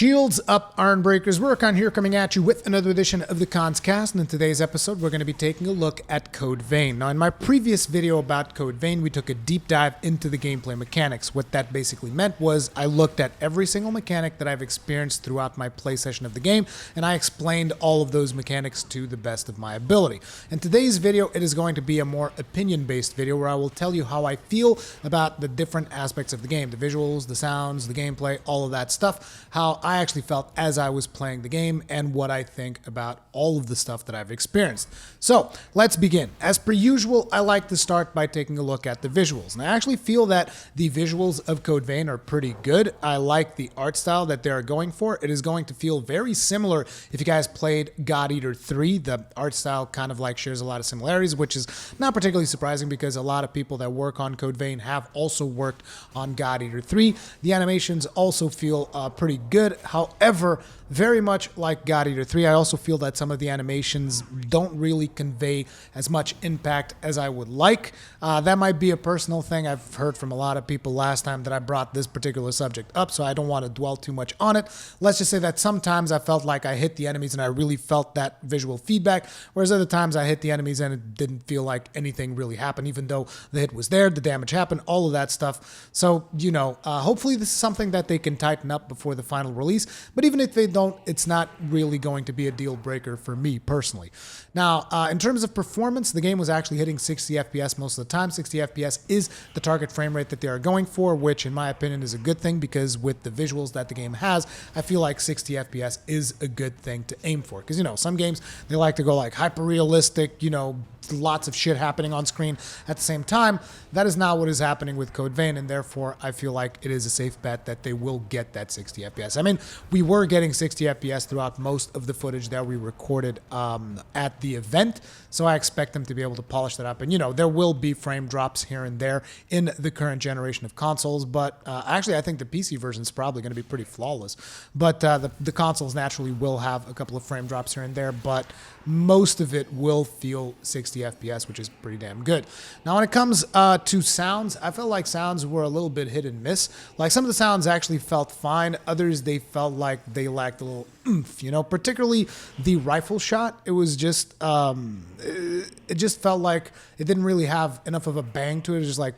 Shields up, Iron Breakers. Rurikhan here coming at you with another edition of the Cons Cast, and in today's episode we're going to be taking a look at Code Vein. Now in my previous video about Code Vein we took a deep dive into the gameplay mechanics. What that basically meant was I looked at every single mechanic that I've experienced throughout my play session of the game, and I explained all of those mechanics to the best of my ability. In today's video it is going to be a more opinion-based video where I will tell you how I feel about the different aspects of the game, the visuals, the sounds, the gameplay, all of that stuff, how I actually felt as I was playing the game, and what I think about all of the stuff that I've experienced. So let's begin. As per usual, I like to start by taking a look at the visuals, and I actually feel that the visuals of Code Vein are pretty good. I like the art style that they're going for. It is going to feel very similar if you guys played God Eater 3. The art style kind of like shares a lot of similarities, which is not particularly surprising because a lot of people that work on Code Vein have also worked on God Eater 3. The animations also feel pretty good. However, very much like God Eater 3, I also feel that some of the animations don't really convey as much impact as I would like. That might be a personal thing. I've heard from a lot of people last time that I brought this particular subject up, so I don't want to dwell too much on it. Let's just say that sometimes I felt like I hit the enemies and I really felt that visual feedback, whereas other times I hit the enemies and it didn't feel like anything really happened, even though the hit was there, the damage happened, all of that stuff. So, you know, hopefully this is something that they can tighten up before the final release, but even if they don't, it's not really going to be a deal breaker for me personally. Now, in terms of performance, the game was actually hitting 60 FPS most of the time. 60 FPS is the target frame rate that they are going for, which in my opinion is a good thing because with the visuals that the game has, I feel like 60 FPS is a good thing to aim for. Because, you know, some games, they like to go like hyper-realistic, you know, lots of shit happening on screen at the same time. That is not what is happening with Code Vein, and therefore I feel like it is a safe bet that they will get that 60 FPS. I mean, we were getting 60 FPS throughout most of the footage that we recorded at the event, so I expect them to be able to polish that up. And, you know, there will be frame drops here and there in the current generation of consoles, but actually I think the PC version is probably going to be pretty flawless. But the consoles naturally will have a couple of frame drops here and there, but most of it will feel 60 FPS, which is pretty damn good. Now, when it comes to sounds, I felt like sounds were a little bit hit and miss. Like, some of the sounds actually felt fine. Others, they felt like they lacked a little oomph, you know, particularly the rifle shot. It was just, it just felt like it didn't really have enough of a bang to it. It was just like,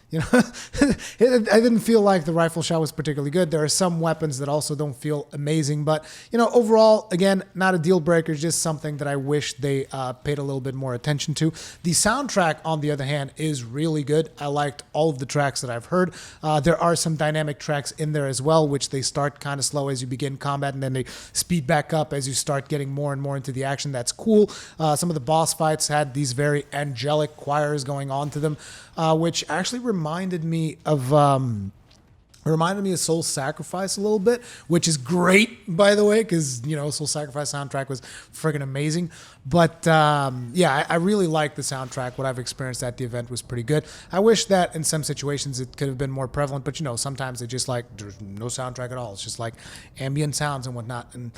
you know, I didn't feel like the rifle shot was particularly good. There are some weapons that also don't feel amazing, but, you know, overall, again, not a deal breaker, just something that I wish they paid a little bit more attention to. The soundtrack, on the other hand, is really good. I liked all of the tracks that I've heard. There are some dynamic tracks in there as well, which they start kind of slow as you begin combat, and then they speed back up as you start getting more and more into the action. That's cool. Some of the boss fights had these very angelic choirs going on to them, which actually reminded me of Soul Sacrifice a little bit, which is great, by the way, because, you know, Soul Sacrifice soundtrack was friggin' amazing. But yeah, I really like the soundtrack. What I've experienced at the event was pretty good. I wish that in some situations it could have been more prevalent, but, you know, sometimes they just like, there's no soundtrack at all. It's just like ambient sounds and whatnot. And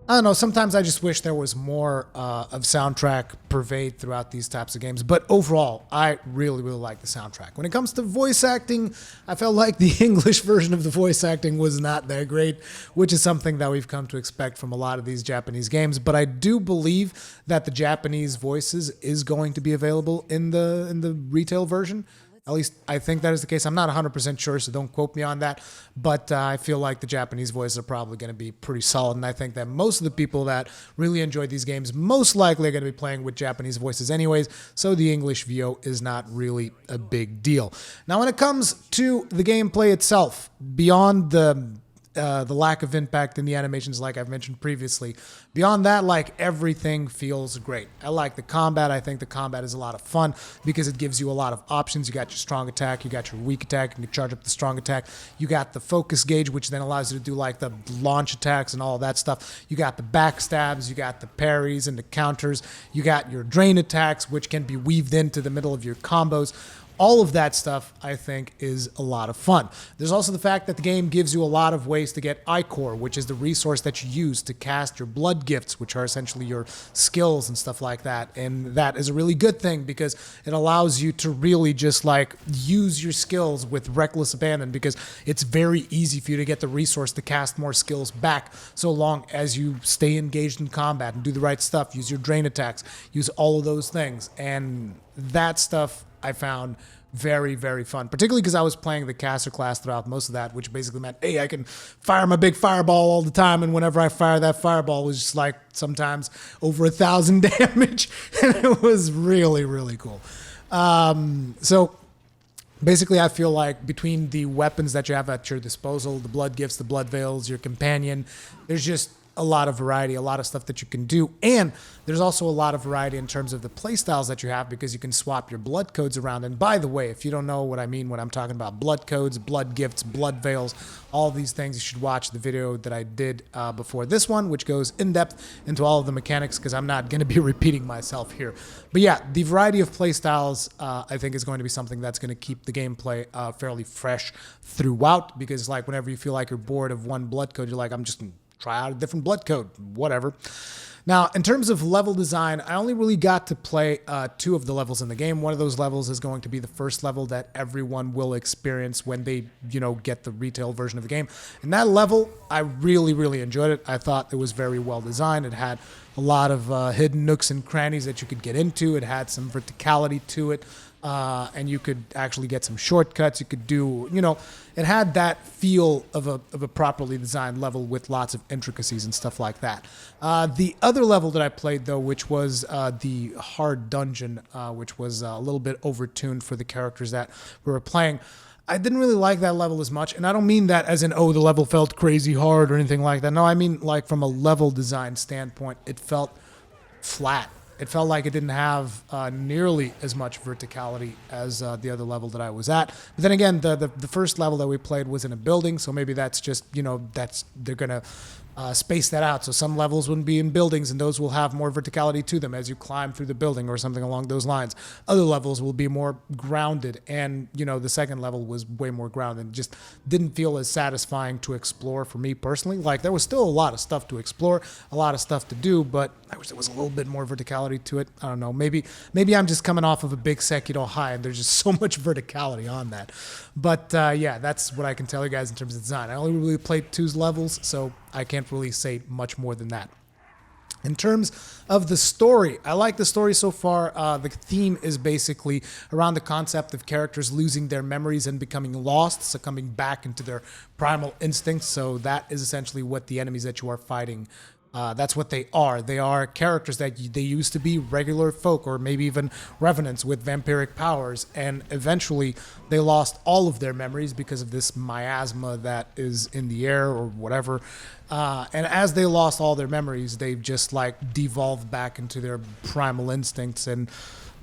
I don't know, sometimes I just wish there was more of soundtrack pervade throughout these types of games. But overall, I really, really like the soundtrack. When it comes to voice acting, I felt like the English version of the voice acting was not that great, which is something that we've come to expect from a lot of these Japanese games. But I do believe that the Japanese voices is going to be available in the retail version. At least I think that is the case. I'm not 100% sure, so don't quote me on that. But I feel like the Japanese voices are probably going to be pretty solid. And I think that most of the people that really enjoy these games most likely are going to be playing with Japanese voices anyways. So the English VO is not really a big deal. Now, when it comes to the gameplay itself, beyond the lack of impact in the animations like I've mentioned previously. Beyond that, like, everything feels great. I like the combat. I think the combat is a lot of fun because it gives you a lot of options. You got your strong attack, you got your weak attack, you can charge up the strong attack. You got the focus gauge, which then allows you to do like the launch attacks and all of that stuff. You got the backstabs, you got the parries and the counters. You got your drain attacks, which can be weaved into the middle of your combos. all of that stuff, I think, is a lot of fun. There's also the fact that the game gives you a lot of ways to get Ichor, which is the resource that you use to cast your blood gifts, which are essentially your skills and stuff like that. And that is a really good thing because it allows you to really just like use your skills with reckless abandon, because it's very easy for you to get the resource to cast more skills back so long as you stay engaged in combat and do the right stuff, use your drain attacks, use all of those things. And that stuff I found very, very fun, particularly because I was playing the caster class throughout most of that, which basically meant, hey, I can fire my big fireball all the time, and whenever I fire that fireball, it was just like sometimes over 1,000 damage, and it was really, really cool. So basically, I feel like between the weapons that you have at your disposal, the blood gifts, the blood veils, your companion, there's just a lot of variety, a lot of stuff that you can do. And there's also a lot of variety in terms of the playstyles that you have, because you can swap your blood codes around. And by the way, if you don't know what I mean when I'm talking about blood codes, blood gifts, blood veils, all these things, you should watch the video that I did before this one, which goes in depth into all of the mechanics, because I'm not going to be repeating myself here. But yeah, the variety of playstyles I think is going to be something that's going to keep the gameplay fairly fresh throughout, because like whenever you feel like you're bored of one blood code, you're like, I'm just going to try out a different blood code, whatever. Now, in terms of level design, I only really got to play 2 of the levels in the game. One of those levels is going to be the first level that everyone will experience when they, get the retail version of the game. And that level, I really, really enjoyed it. I thought it was very well designed. It had a lot of hidden nooks and crannies that you could get into. It had some verticality to it. And you could actually get some shortcuts. You could do, it had that feel of a properly designed level with lots of intricacies and stuff like that. The other level that I played, though, which was the hard dungeon, which was a little bit overtuned for the characters that we were playing, I didn't really like that level as much. And I don't mean that as in, oh, the level felt crazy hard or anything like that. No, I mean like from a level design standpoint, it felt flat. It felt like it didn't have nearly as much verticality as the other level that I was at. But then again, the first level that we played was in a building, so maybe that's just, they're going to space that out. So some levels wouldn't be in buildings, and those will have more verticality to them as you climb through the building or something along those lines. Other levels will be more grounded, and, the second level was way more grounded. It just didn't feel as satisfying to explore for me personally. Like, there was still a lot of stuff to explore, a lot of stuff to do, but I wish there was a little bit more verticality to it. I don't know. Maybe I'm just coming off of a big Sekiro high, and there's just so much verticality on that. But yeah, that's what I can tell you guys in terms of design. I only really played 2 levels, so I can't really say much more than that. In terms of the story, I like the story so far. The theme is basically around the concept of characters losing their memories and becoming lost, succumbing back into their primal instincts. So that is essentially what the enemies that you are fighting, that's what they are. They are characters that they used to be regular folk, or maybe even revenants with vampiric powers, and eventually they lost all of their memories because of this miasma that is in the air or whatever. And as they lost all their memories, they've just like devolved back into their primal instincts, and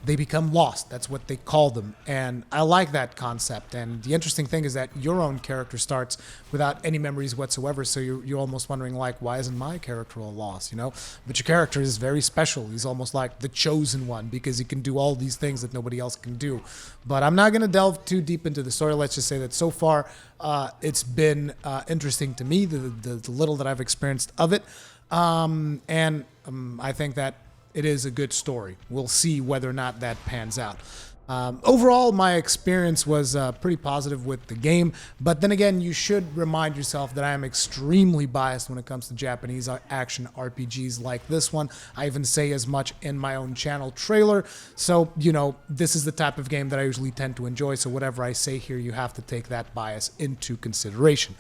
they become lost. That's what they call them. And I like that concept. And the interesting thing is that your own character starts without any memories whatsoever. So you're almost wondering, like, why isn't my character all lost, But your character is very special. He's almost like the chosen one, because he can do all these things that nobody else can do. But I'm not going to delve too deep into the story. Let's just say that so far it's been interesting to me, the little that I've experienced of it. And I think that it is a good story. We'll see whether or not that pans out. Overall, my experience was pretty positive with the game, but then again, you should remind yourself that I am extremely biased when it comes to Japanese action RPGs like this one. I even say as much in my own channel trailer, so, this is the type of game that I usually tend to enjoy, so whatever I say here, you have to take that bias into consideration.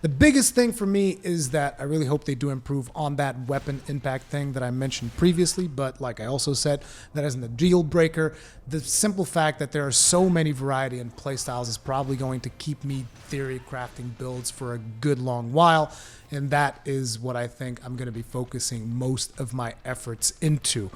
The biggest thing for me is that I really hope they do improve on that weapon impact thing that I mentioned previously, but like I also said, that isn't a deal breaker. The simple fact that there are so many variety and playstyles is probably going to keep me theory crafting builds for a good long while, and that is what I think I'm going to be focusing most of my efforts into.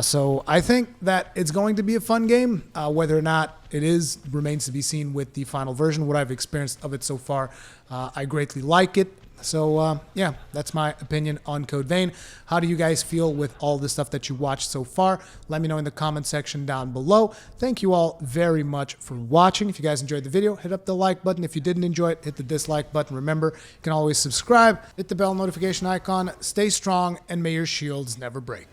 So I think that it's going to be a fun game. Whether or not it is remains to be seen with the final version. What I've experienced of it so far, I greatly like it. So, yeah, that's my opinion on Code Vein. How do you guys feel with all the stuff that you watched so far? Let me know in the comment section down below. Thank you all very much for watching. If you guys enjoyed the video, hit up the like button. If you didn't enjoy it, hit the dislike button. Remember, you can always subscribe, hit the bell notification icon. Stay strong, and may your shields never break.